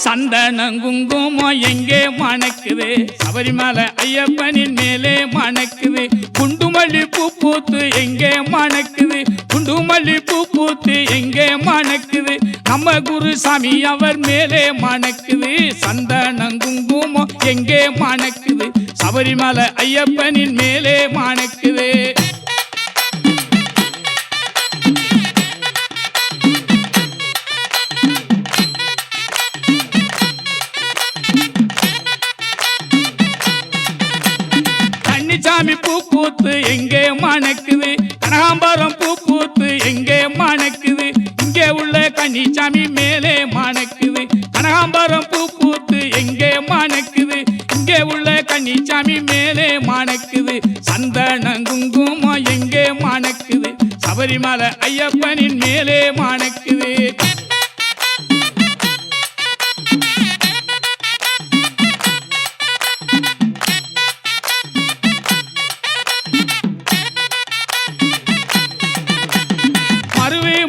சந்தனம் குங்குமம் எங்கே மணக்குது, சபரிமலை ஐயப்பனின் மேலே மணக்குது. குண்டுமல்லி பூ பூத்து எங்கே மணக்குது, குண்டுமல்லி பூ பூத்து எங்கே மணக்குது. நம்ம குருசாமி அவர் மேலே மணக்குது. சந்தனம் குங்குமம் எங்கே மணக்குது, சபரிமலை ஐயப்பனின் மேலே மணக்குது. சாமி பூ பூத்து எங்கே மணக்குது, கனகாம்பரம் பூ பூத்து எங்கே மணக்குது. இங்கே உள்ள கன்னிசாமி மேலே மணக்குது. கனகாம்பரம் பூ பூத்து எங்கே மணக்குது, இங்கே உள்ள கன்னிசாமி மேலே மணக்குது. சந்தனம் குங்குமம் எங்கே மணக்குது, சபரிமலை ஐயப்பனின் மேலே மணக்குது.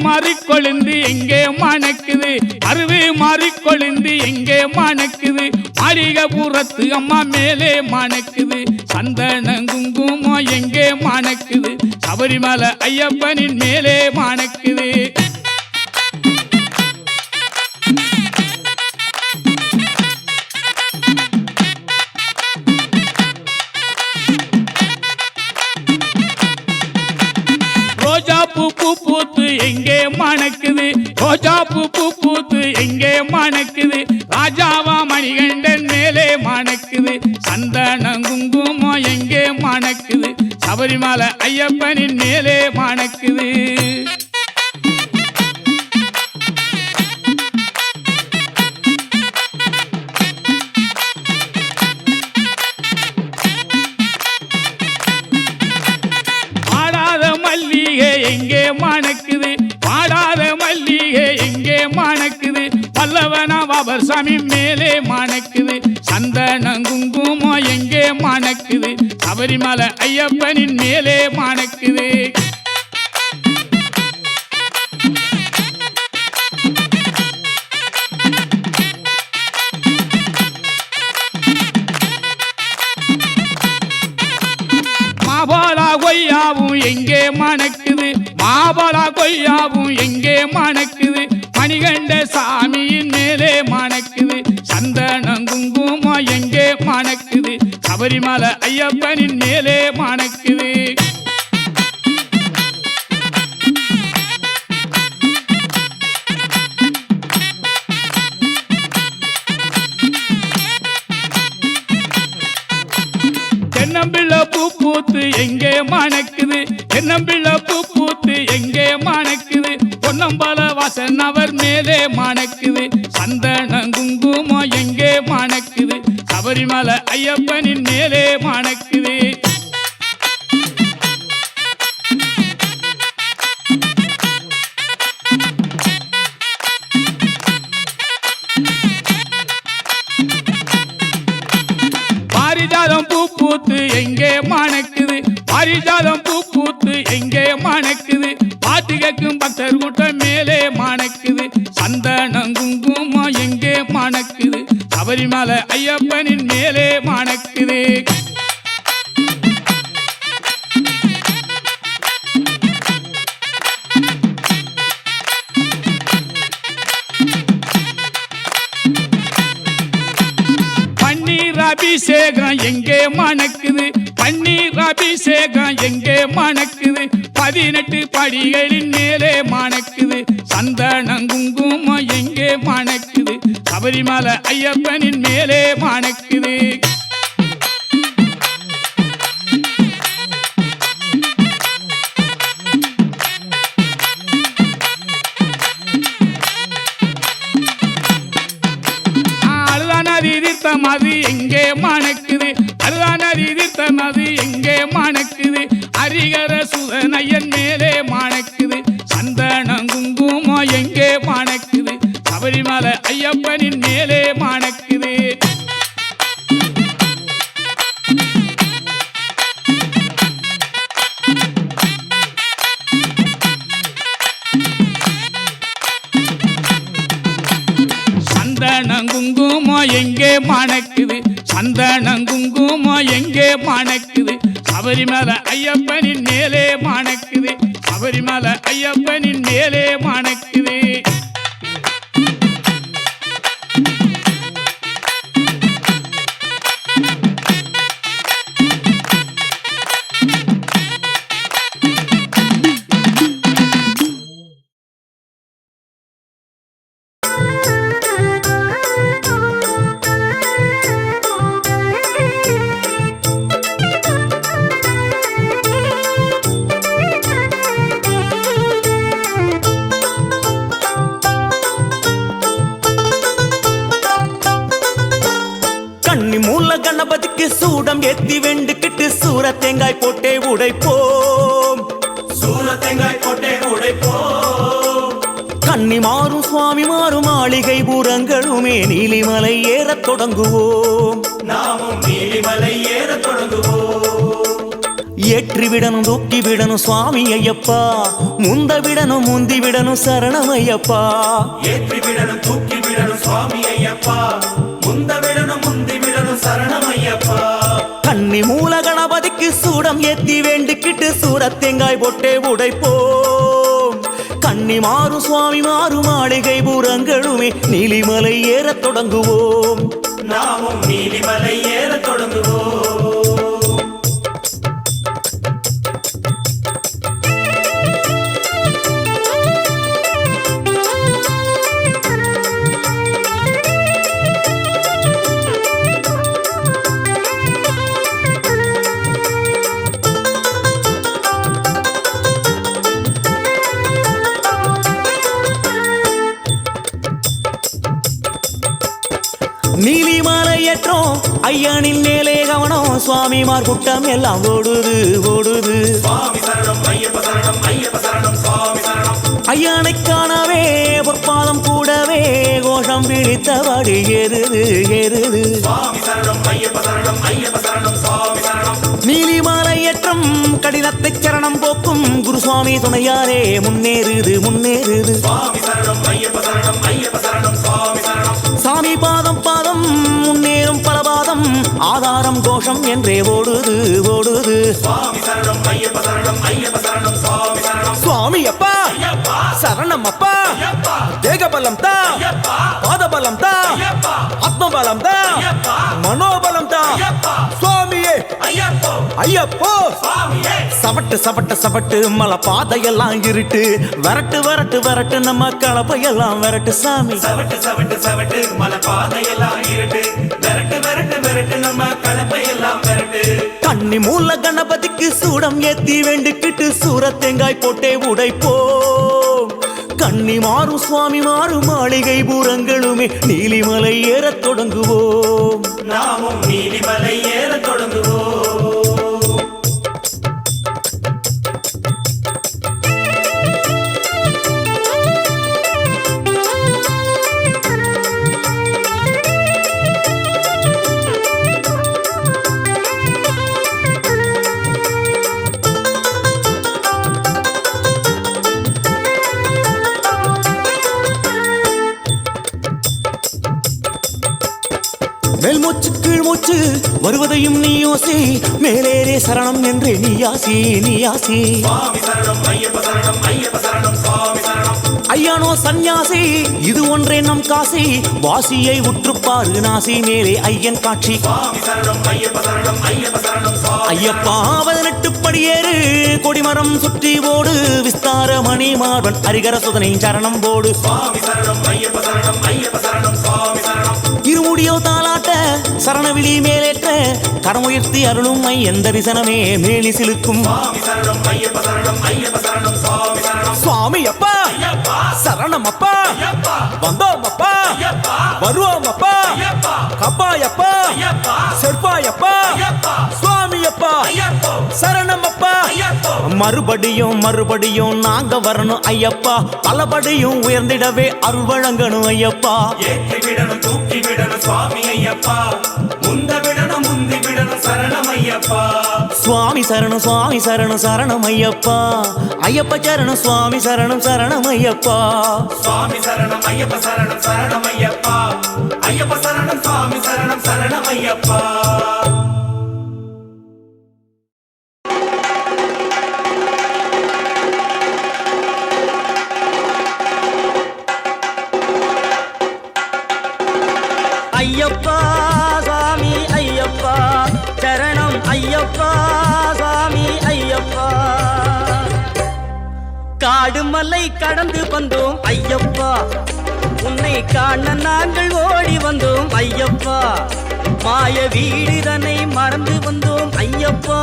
மாறிக்கொழுந்து எங்கே மணக்குது, அருவி மாறிக்கொழுந்து எங்கே மணக்குது. மாளிகைபுரத்து அம்மா மேலே மணக்குது. சந்தனம் குங்குமம் எங்கே மணக்குது, சபரிமலை ஐயப்பனின் மேலே மணக்குது. ரோஜா பூ பூ பூத்து எங்கே மணக்குது, ரோஜா பூ பூ பூத்து எங்கே மணக்குது. ராஜாவா மணிகண்டன் மேலே மணக்குது. சந்தனம் குங்குமம் எங்கே மணக்குது, சபரிமலை ஐயப்பனின் மேலே மணக்குது. எங்கே மணக்குது, பாடாத மல்லிகை எங்கே மணக்குது. பல்லவனா பாபர் சாமி மேலே மணக்குது. சந்தனம் குங்குமம் எங்கே மணக்குது, சபரிமலை ஐயப்பனின் மேலே மணக்குது. மாபாலா கொய்யாவும் எங்கே மணக்குது, மாபாலா கொய்யாவும் எங்கே மணக்குது. மணிகண்ட சாமியின் மேலே மணக்குது. சந்தனம் குங்குமம் எங்கே மணக்குது, சபரிமலை ஐயப்பனின் மேலே மணக்குது. தென்னம்பிள்ளை பூ பூத்து எங்கே மணக்குது, தென்னம்பிள்ளை பூ பூத்து எங்கே மணக்குது. பொன்னம்பல வாசன் அவர் மேலே மணக்குது. சந்தனம் குங்குமம் எங்கே மணக்குது, சபரிமலை ஐயப்பனின் மேலே மணக்குது. பாரிஜாதம் பூ பூத்து எங்கே மணக்குது, பாரிஜாதம் பூ பூத்து எங்கே மணக்குது. பாட்டு கேட்கும் பக்தர் கூட்டம் மேலே மணக்குது. சந்தனம் குங்குமம் எங்கே மணக்குது, சபரிமலை ஐயப்பனின் மேலே மணக்குது. அபிஷேகம் எங்கே மணக்குது, பன்னீர் அபிஷேகம் எங்கே மணக்குது. 18 படிகளின் மேலே மணக்குது. சந்தனம் குங்குமம் எங்கே மணக்குது, சபரிமலை ஐயப்பனின் மேலே மணக்குது. மது எங்கே மணக்குது, அருளானது மது எங்கே மணக்குது. அரிகர சுதனையன் மேலே மணக்குது. சந்தனம் குங்குமம் எங்கே மணக்குது, சபரிமலை ஐயப்பனின் மேலே மணக்குது. சந்தனம் குங்குமம் எங்கே மணக்குது சந்தனம் குங்குமம் எங்கே மணக்குது சபரிமலை ஐயப்பனின் மேலே மணக்குது சபரிமலை ஐயப்பனின் மேலே மணக்குது கணபதிக்கு சூடம் ஏத்தி வெண்டுக்கிட்டு சூர தேங்காய் போட்டே உடைப்போம் சூர தேங்காய் போட்டே உடைப்போம் கன்னி மாறும் சுவாமி மாறும் மாளிகை பூரங்களுமே நீலிமலை ஏறத் தொடங்குவோம் நாமும் நீலிமலை ஏறத் தொடங்குவோம் ஏற்றி விடணும் தூக்கி விடணும் சுவாமி ஐயப்பா முந்த விடணும் முந்தி விடணும் சரணம் ஐயப்பா ஏற்றி விடணும் தூக்கி விடணும் சுவாமி ஐயப்பா முந்த விடணும் முந்தி விடணும் சரணம் ஐயப்பா கன்னி மூல கணபதிக்கு சூடம் ஏத்தி வேண்டிக்கிட்டு சூர தேங்காய் போட்டே உடைப்போம் கன்னி மாறும் சுவாமி மாறும் மாளிகை பூரங்களுமே நீலிமலை ஏறத் தொடங்குவோம் நாமும் நீலிமலை ஏறத் தொடங்குவோம் நீலிமலை ஏற்றோம் ஐயனின் மேலே கவனம் சுவாமிமார் கூட்டம் எல்லாம் ஓடுது ஓடுது ஐயனை காணவே பொற்பாதம் கூடவே கோஷம் விழித்தபடி ஏறுது ஏறுது நீலிமலை ஏற்றம் கடினத்தை சரணம் போக்கும் குருசுவாமி துணையாரே முன்னேறுது முன்னேறுது சாமி பாதம் பாதம் முன்னேறும் பல பாதம் ஆதாரம் கோஷம் என்றே ஓடுது ஓடுது சுவாமி அப்பா சரணம் அப்பா தேகபலம் தா பாதபலம் தா ஆத்மபலம் தா மனோபலம் தா சுவாமியே ஐயப்போ சவட்டு சவட்டு சவட்டு மலை பாதையெல்லாம் இருட்டு வரட்டு வரட்டு வரட்டு நம்ம கலப்பையெல்லாம் வரட்டு சாமி சவட்டு சவட்டு சவட்டு மலை பாதையெல்லாம் இருட்டு வரட்டு வரட்டு வரட்டு நம்ம கலப்பையெல்லாம் வரட்டு கன்னி மூல கணபதிக்கு சூடம் ஏத்தி வேண்டுக்கிட்டு சூர தேங்காய் போட்டே உடைப்போம் கன்னி மாறும் சுவாமி மாறும் மாளிகை பூரங்களுமே நீலிமலை ஏறத் தொடங்குவோம் நாமும் நீலிமலை ஏறத் தொடங்குவோம் மேல் மூச்சு கீழ் மூச்சு வருவதையும் நீ யோசி மேலேரே சரணம் என்றே நீயாசி நீயாசி ஐயானோ சந்நியாசி இது ஒன்றே நம் காசி வாசியை உற்றுப்பாரு நாசி மேலே ஐயன் காட்சி ஐயப்பா 18 படியேறு கொடிமரம் சுற்றி ஓடு விஸ்தார மணி மார்பன் ஹரிகர சுதனை சரணம் போடு இருமுடியோ தாளாட்ட சரணவிழி மேலேற்ற கரமுயர்த்தி அருளும் ஐயன் தரிசனமே மேலி சிலுக்கும் சுவாமி அப்பா சரணம் அப்பா வந்தோம் அப்பா வருவோம் அப்பா கப்பாயப்பா செற்பாயப்பா சுவாமி அப்பா சரணம் அப்பா மறுபடியும் மறுபடியும் நாங்க வரணும் ஐயப்பா பலபடியும் உயர்ந்திடவே அருள் வழங்கணும் ஐயப்பா ஏற்றி விடணும் தூக்கி விடணும் சுவாமி ஐயப்பா முந்த விடணும் முந்தி விடணும் சரணம் ஐயப்பா சுவாமி சரணம் சுவாமி சரணம் சரணம் ஐயப்பா ஐயப்ப சரணம் சுவாமி சரணம் சரணம் ஐயப்பா சுவாமி சரணம் ஐயப்ப சரணம் சரணம் ஐயப்பா சரணம் சரணம் ஐயப்பா. ஐயப்பா சாமி ஐயப்பா சரணம் ஐயப்பா சாமி ஐயப்பா. காடு மலை கடந்து வந்தோம் ஐயப்பா, உன்னை காண நாங்கள் ஓடி வந்தோம் ஐயப்பா. மாய வீடுதனை மறந்து வந்தோம் ஐயப்பா,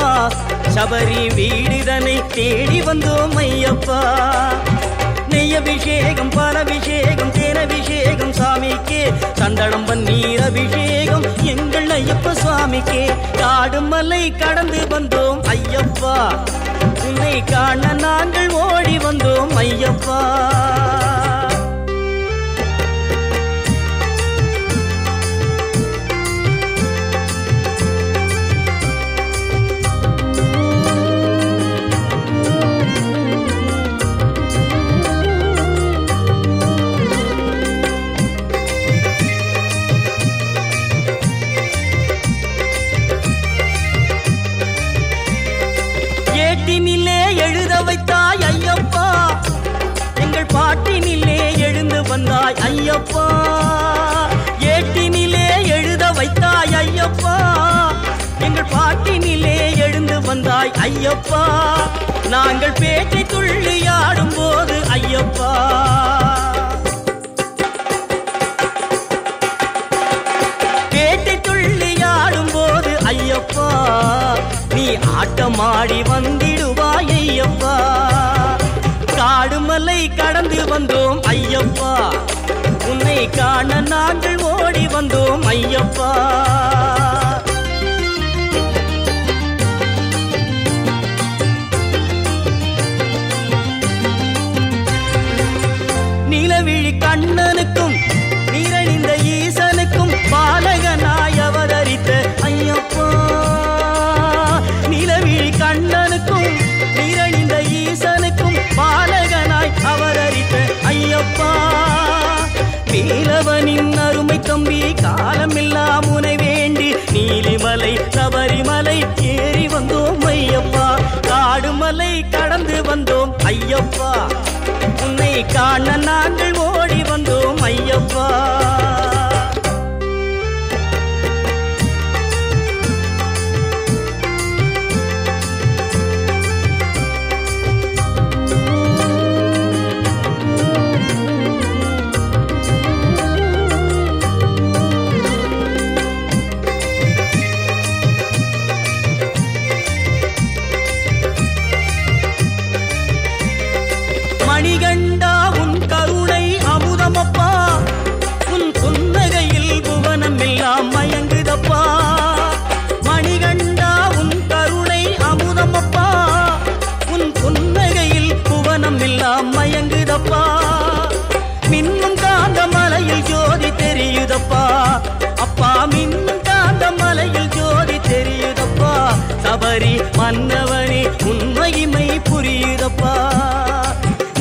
சபரி வீடுதனை தேடி வந்தோம் ஐயப்பா. நெய்யபிஷேகம் பாலபிஷேகம் தேனபிஷேகம் சாமிக்கே, சந்தனம் பன்னீர் அபிஷேகம் எங்கள் ஐயப்ப சுவாமிக்கே. காடு மலை கடந்து வந்தோம் ஐயப்பா, உன்னை காண நாங்கள் ஓடி வந்தோம் ஐயப்பா. ஏட்டினிலே எழுத வைத்தாய் ஐயப்பா, எங்கள் பாட்டினிலே எழுந்து வந்தாய் ஐயப்பா. ஏட்டினிலே எழுத வைத்தாய் ஐயப்பா, எங்கள் பாட்டினிலே எழுந்து வந்தாய் ஐயப்பா. நாங்கள் பேச்சை துள்ளி ஆடும் போது ஐயப்பா, பேட்டை துள்ளி ஆடும் போது ஐயப்பா, நீ ஆட்டமாடி வந்திடுவாய் ஐயப்பா. காடுமலை கடந்து வந்தோம் ஐயப்பா, உன்னை காண நாங்கள் ஓடி வந்தோம் ஐயப்பா. நிலவிழி கண்ணனுக்கும் நீரணிந்த ஈசனுக்கும் பாலகனாய் அவதரித்த ஐயப்பா. நிலவிழி கண்ணனுக்கும் நீரணிந்த ஈசனுக்கும் பாலகனாய் அவதரித்த ஐயப்பா. நீலவனின் அருமை தம்பி காலமெல்லாம் உனை வேண்டி நீலிமலை சபரிமலை ஏறி வந்தோம் ஐயப்பா. காடுமலை கடந்து வந்தோம் ஐயப்பா, உன்னை காண நாங்கள் ஓடி வந்தோம் ஐயப்பா. மணிகண்டா உன் கருணை அமுதமப்பா, உன் புன்னகையில் புவனம் எல்லாம் மயங்குதப்பா. மணிகண்டா உன் கருணை அமுதமப்பா, உன் புன்னகையில் புவனம் எல்லாம் மயங்குதப்பா. மின்னும் காந்த மலையில் ஜோதி தெரியுதப்பா அப்பா, மின்னும் காந்த மலையில் ஜோதி தெரியுதப்பா. சபரி மன்னவனே உன் மகிமை புரியுதப்பா.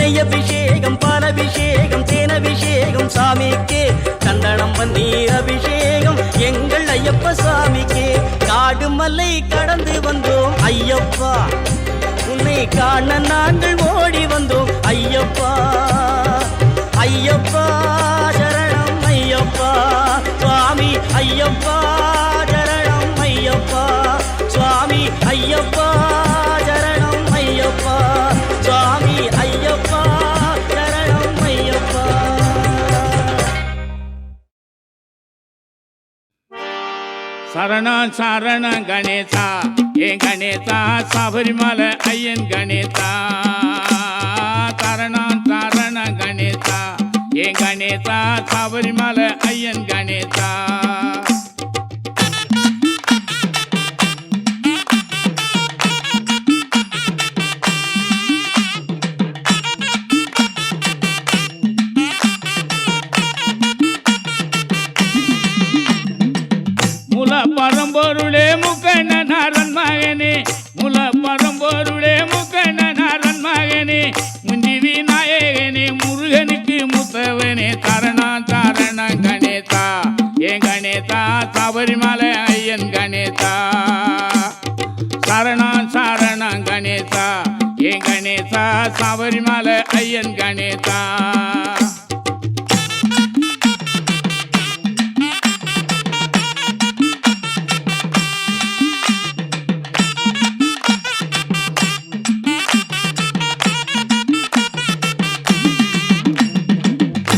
நெய்யபிஷேகம் பாலபிஷேகம் தேனபிஷேகம் சாமிக்கே, சந்தனம் பன்னீர் அபிஷேகம் எங்கள் ஐயப்ப சாமிக்கே. காடுமலை கடந்து வந்தோம் ஐயப்பா, உன்னை காண நாங்கள் ஓடி வந்தோம் ஐயப்பா. ஐயப்பா சரணம் ஐயப்பா சுவாமி ஐயப்பா, சரணம் ஐயப்பா சுவாமி ஐயப்பா, சரணம் ஐயப்பா சுவாமி ஐயப்பா, சரணம் ஐயப்பா. சரண சரண கணேசா ஏ கணேசா, சபரிமலை ஐயன் கணேசா. சரணம் சரண கணேசா ஏ கணேசா, சபரிமலை ஐயன் கணேசா. முல பரம்பொருளே முக்கண்ணனாரன் மகனே, முல பரம்பொருளே முக்கண்ணனாரன் மகனே, முந்தி விநாயகனே முருகனுக்கு முத்தவனே. சரணா சரண கணேசா ஏ கணேசா, சபரிமலை ஐயன் கணேசா சரணம் சரணம் கணேசா ஏன் கணேசா சபரிமலை ஐயன் கணேசா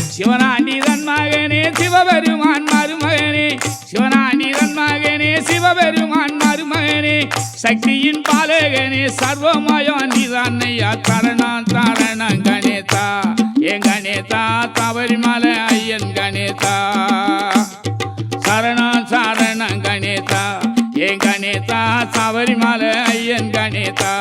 சிவனாண்டிதன் மகனே சிவபெருமான் மருமகனே சிவனாண்டிதன் மகனே சிவபெருமான் மருமகனே சக்தியின் பாலகனே சர்வமயம் நிதானையா சரணம் சரணம் கணேசா ஏன் கணேசா சபரிமலை ஐயன் கணேசா சரணம் சரணம் கணேசா ஏன் கணேசா சபரிமலை ஐயன் கணேசா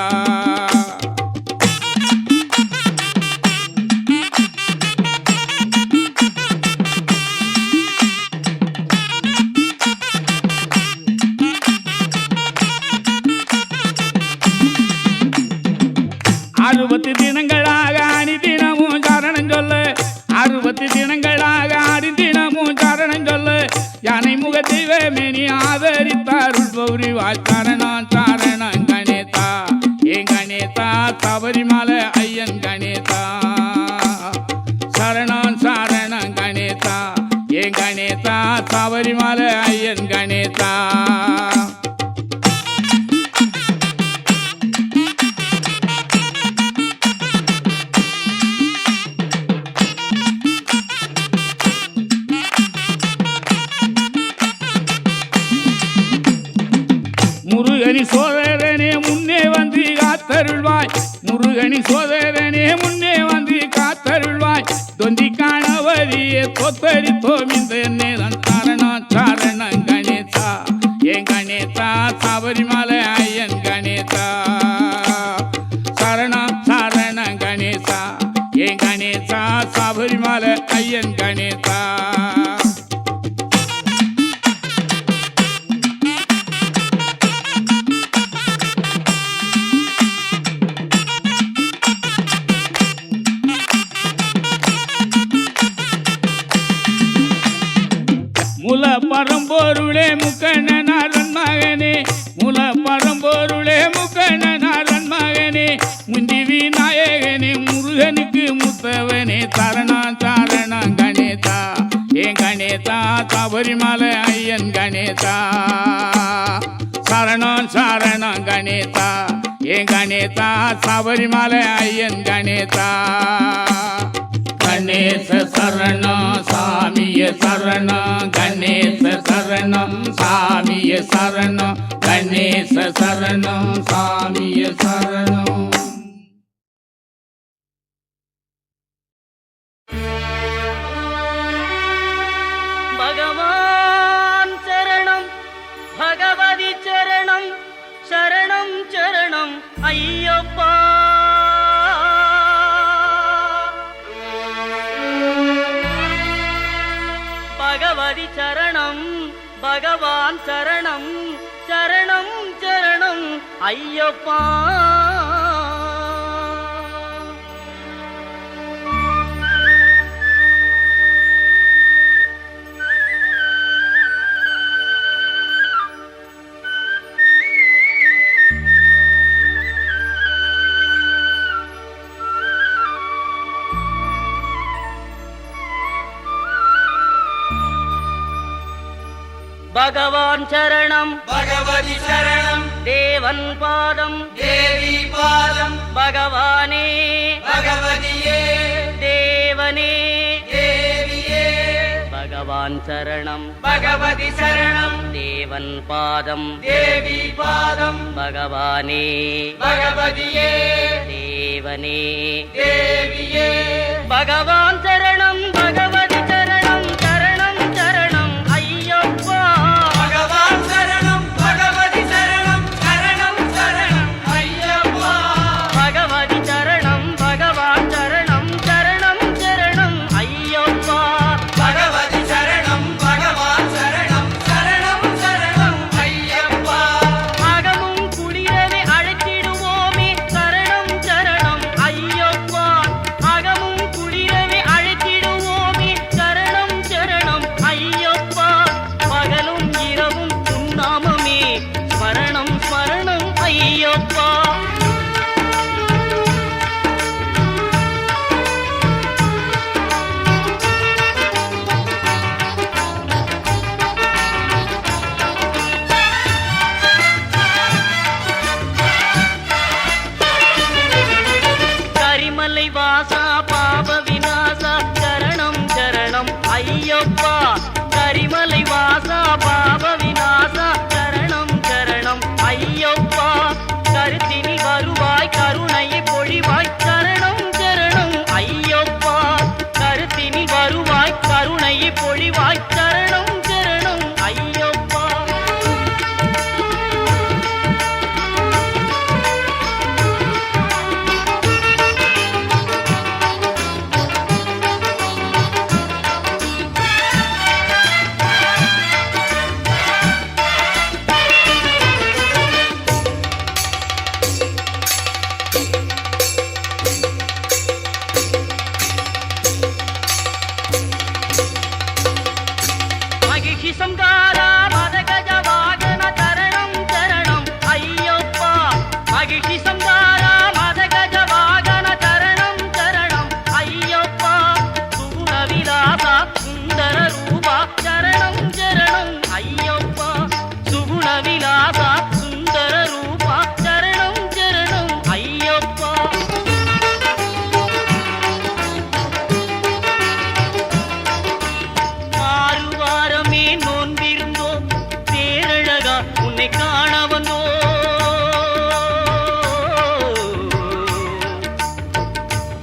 அறுபத்து தினங்களாக அணி தினமும் சரணம் சொல்ல 60 தினங்களாக ஆடி தினமும் சரணம் சொல்ல யானை முக தெய்வமே நீ ஆதரித்தாருள் பௌரி வாச்சரணம் சரணம் கணேசா ஏன் கணேசா சபரிமலை ஐயன் கணேசா சரணம் சரணம் கணேசா ஏன் கணேசா சபரிமலை ஐயன் கணேசா முருகனி சோதரனே முன்னே வந்து காத்தருள்வாய் முருகனி சோதரனே முன்னே வந்து காத்தருள்வாய் தொந்தி காணவரியே தொத்தரி தோமிந்த என்னேதான் சரணம் சரணம் கணேசா ஏன் கணேசா சபரிமலை ஐயன் கணேசா சரணம் சரணம் கணேசா ஏன் கணேசா சபரிமலை ஐயன் கணேசா முல பரம்பொருளே முக்கண்ணனாரன் மகனே முல பரம்பொருளே முக்கண்ணனாரன் மகனே முந்தி விநாயகனே முருகனுக்கு முத்தவனே சரணம் சரணம் கணேசா ஏன் கணேசா சபரிமலை ஐயன் கணேசா சரணம் சரணம் கணேசா ஏன் கணேசா சபரிமலை ஐயன் கணேசா கணேச சரணம் சாமிய சரணம் கணேச சரணம் சாமிய சரணம் கணேச சரணம் சாமிய சரணம் பகவான் சரணம் பகவதி சரணம் சரணம் சரணம் ஐயப்பா பகவதி சரணம் பகவான் சரணம் சரணம் சரணம் ஐயப்பா பகவான் சரணம் பகவதி சரணம் தேவன் பாதம் தேவி பாதம் பகவானே பகவதியே தேவனே தேவியே பகவான் சரணம் பகவதி சரணம் தேவன் பாதம் தேவி பாதம் பகவானே பகவதியே தேவனே தேவியே பகவான் சரணம் பகவதி சரணம் சரணம் சரணம் ஐயப்பா பகவான் சரணம் பகவதி சரணம் சரணம் சரணம் ஐயப்பா பகவதி சரணம் பகவான் சரணம் சரணம் சரணம் ஐயப்பா பகவதி சரணம் பகவான் சரணம் சரணம் சரணம் ஐயப்பா அகமும் குளிரவே அழைத்திடுவோமே சரணம் சரணம் ஐயப்பா அகமும் குளிரவே அழைத்திடுவோமே ஐயப்பா கரிமலை வாசா பாப விநாசா சரணம் சரணம் ஐயப்பா கருத்தினில் வருவாய் கருணையை பொழிவாய் சரணம் சரணம் ஐயப்பா கருத்தினில் வருவாய் கருணையை பொழிவாய் சரணம் சரணம் ஐயப்பா மகிழ்ச்சி சங்காரா மதகஜ வாகன சரணம் சரணம் ஐயப்பா மகிழ்ச்சி சங்காரா மதகஜ வாகன சரணம் சரணம் ஐயப்பா சுகுண விலாசா சுந்தர ரூபா சரணம் சரணம் ஐயப்பா சுகுண விலாசா சுந்தர ரூபா சரணம் சரணம் ஐயப்பா ஆறுவாரமே நோன்பிருந்தோ பேரழகா உன்னை காண வந்தோ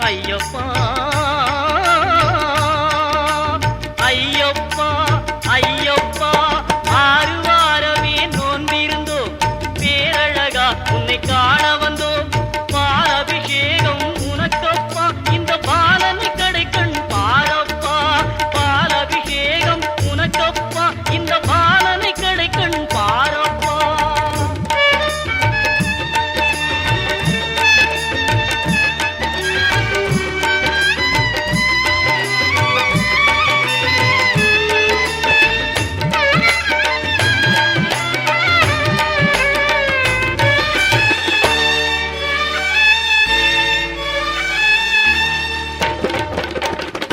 ஐயப்பா ஐயப்பா ஐயப்பா ஆறுவாரமே நோன்பிருந்தோ பேரழகா உன்னை காண வந்தோ பாலபிஷேகம் உனக்கப்பா இந்த பாலனை கடைக்கண் பாரப்பா பாலபிஷேகம் உனக்கப்பா இந்த பாலனை கடைக்கண் பாரப்பா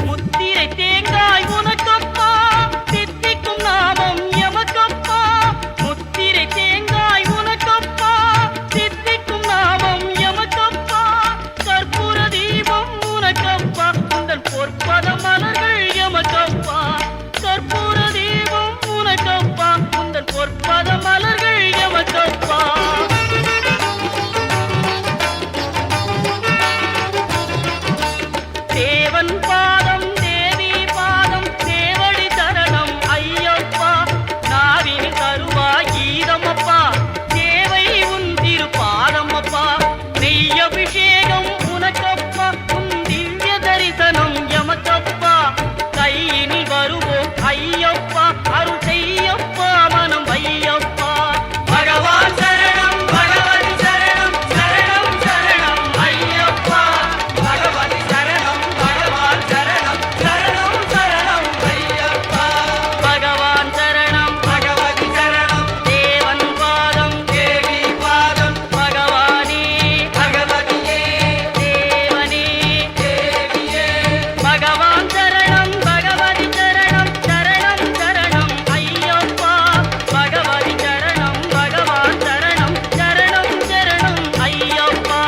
முத்திரை தேங்காய் உனக்கப்பா தித்திக்கும் நாமம் எமக்கப்பா முத்திரை தேங்காய் உனக்கப்பா தித்திக்கும் நாமம் எமக்கப்பா கற்பூர தீபம் உனக்கப்பா உந்தன் பொற்பத மலர்கள் எமக்கப்பா கற்பூர தீபம் உனக்கப்பா உந்தன் பொற்பத மலர்கள் எமக்கப்பா தேவன் பாதம் தேவி பாதம் தேவடி சரணம் ஐயப்பா நாவினில் தருவாய் கீதமப்பா தேவை உன் திரு பாதமப்பா நெய் அபிஷேகம் உனக்கப்பா உன் திவ்ய தரிசனம் எமக்கப்பா கையினில் வருவோம் ஐயப்பா அருள் செய்யப்பா மனம் ஐயப்பா பகவான் சரணம் பகவதி சரணம் சரணம் சரணம் ஐயப்பா பகவதி சரணம் பகவான் சரணம் சரணம் சரணம் ஐயப்பா பகவான் சரணம் பகவதி சரணம் தேவன் பாதம் தேவி பாதம் பகவானே பகவதியே தேவனே தேவியே பகவான் சரணம் பகவதி சரணம் சரணம் சரணம் ஐயப்பா பகவதி சரணம் பகவான் சரணம் சரணம் சரணம் ஐயப்பா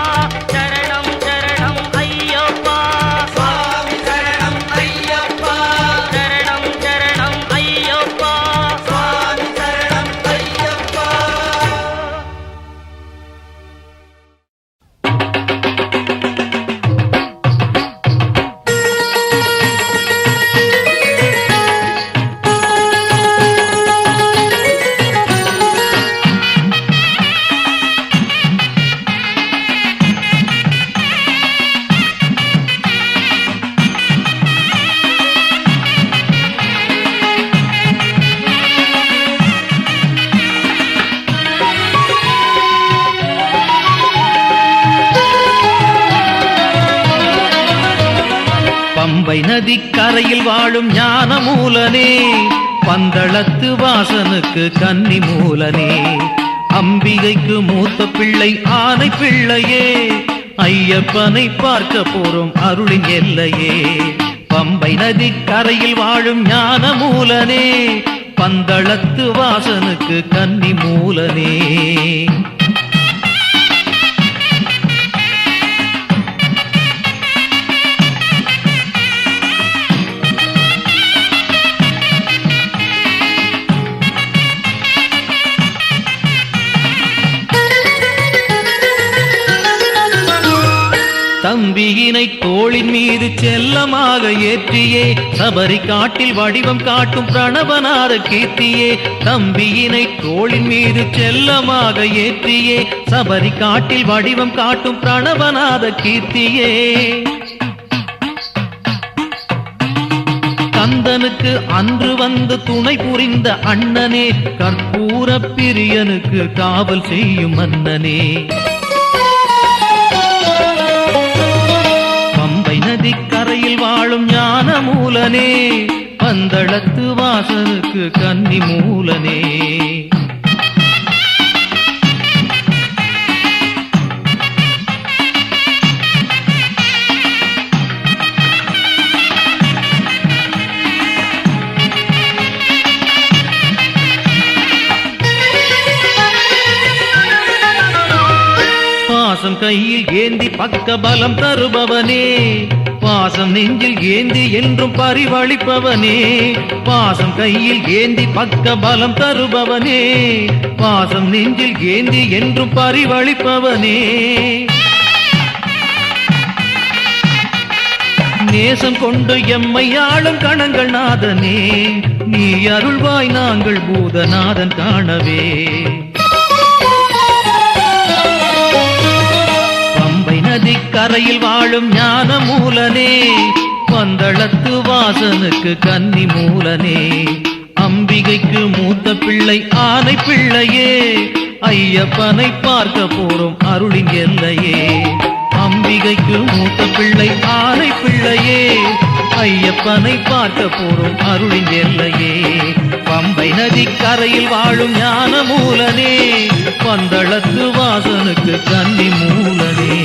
சரணம் சரணம் ஐயப்பா சுவாமி சரணம் ஐயப்பா சரணம் சரணம் ஐயப்பா சுவாமி சரணம் ஐயப்பா பம்பை நதிக்கரையில் வாழும் ஞான மூலனே பந்தளத்து வாசனுக்கு கன்னி மூலனே அம்பிகைக்கு மூத்த பிள்ளை ஆனை பிள்ளையே ஐயப்பனை பார்க்க போறோம் அருளின் எல்லையே பம்பை நதிக்கரையில் வாழும் ஞான மூலனே பந்தளத்து வாசனுக்கு கன்னி மூலனே தம்பியினை தோளின் மீது செல்லமாக ஏற்றியே சபரி காட்டில் வடிவம் காட்டும் பிரணவநாத கீர்த்தியே தம்பியினை தோளின் மீது செல்லமாக ஏற்றியே சபரி காட்டில் வடிவம் காட்டும் பிரணவநாத கீர்த்தியே கந்தனுக்கு அன்று வந்து துணை புரிந்த அண்ணனே கற்பூர பிரியனுக்கு காவல் செய்யும் மன்னனே பம்பை நதிக்கரையில் வாழும் ஞான மூலனே பந்தளத்து வாசனுக்கு கன்னி மூலனே பாசம் கையில் ஏந்தி பக்க பலம் தருபவனே பாசம் நெஞ்சில் ஏந்தி என்றும் பரிவளிப்பவனே பாசம் கையில் ஏந்தி பக்க பலம் தருபவனே பாசம் நெஞ்சில் ஏந்தி என்றும் பரிவளிப்பவனே நேசம் கொண்டு எம்மை ஆளும் கணங்கள் நாதனே நீ அருள்வாய் நாங்கள் பூதநாதன் காணவே நதிக்கரையில் வாழும் ஞான மூலனே பந்தளத்து வாசனுக்கு கன்னி மூலனே அம்பிகைக்கு மூத்த பிள்ளை ஆனை பிள்ளையே ஐயப்பனை பார்க்க போறோம் அருளின் எல்லையே அம்பிகைக்கு மூத்த பிள்ளை ஆனை பிள்ளையே ஐயப்பனை பார்க்க போறோம் அருளின் எல்லையே பம்பை நதிக்கரையில் வாழும் ஞான மூலனே பந்தளத்து வாசனுக்கு கன்னி மூலனே